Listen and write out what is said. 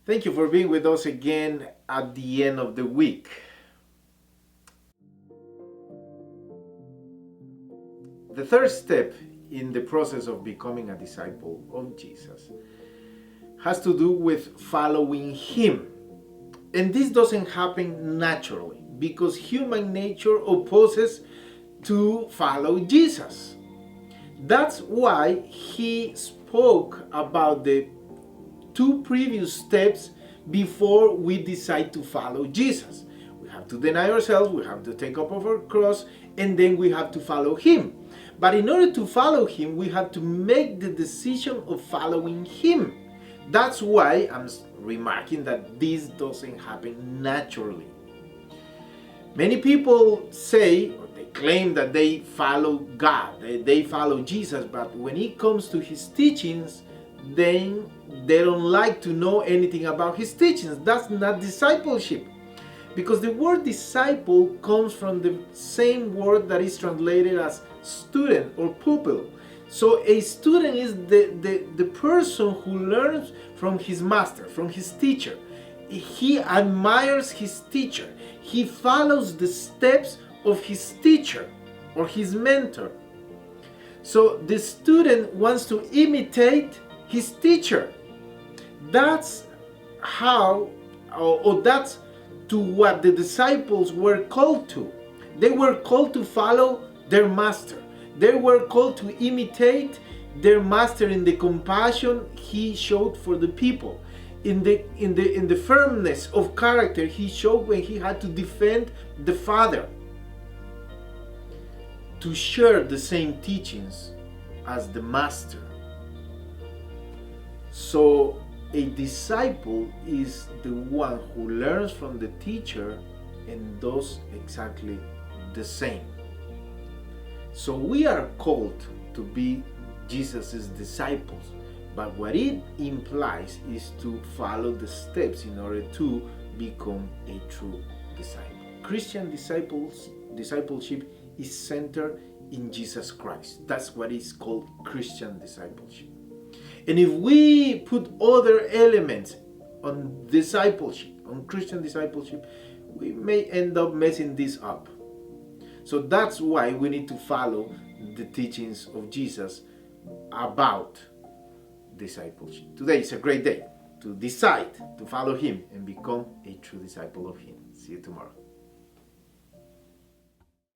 Thank you for being with us again at the end of the week. The third step in the process of becoming a disciple of Jesus has to do with following Him. And this doesn't happen naturally because human nature opposes to follow Jesus. That's why He spoke about the two previous steps before we decide to follow Jesus. We have to deny ourselves, we have to take up our cross, and then we have to follow Him. But in order to follow Him, we have to make the decision of following Him. That's why I'm remarking that this doesn't happen naturally. Many people say, or they claim that they follow God, they follow Jesus, but when it comes to His teachings, then they don't like to know anything about His teachings. That's not discipleship. Because the word disciple comes from the same word that is translated as student or pupil. So a student is the person who learns from his master, from his teacher. He admires his teacher. He follows the steps of his teacher or his mentor. So the student wants to imitate his teacher. That's how, or that's to what the disciples were called to. They were called to follow their master. They were called to imitate their master in the compassion he showed for the people, in the firmness of character he showed when he had to defend the Father, to share the same teachings as the master. So a disciple is the one who learns from the teacher and does exactly the same. So we are called to be Jesus' disciples, but what it implies is to follow the steps in order to become a true disciple. Christian discipleship is centered in Jesus Christ. That's what is called Christian discipleship. And if we put other elements on discipleship, on Christian discipleship, we may end up messing this up. So that's why we need to follow the teachings of Jesus about discipleship. Today is a great day to decide to follow Him and become a true disciple of Him. See you tomorrow.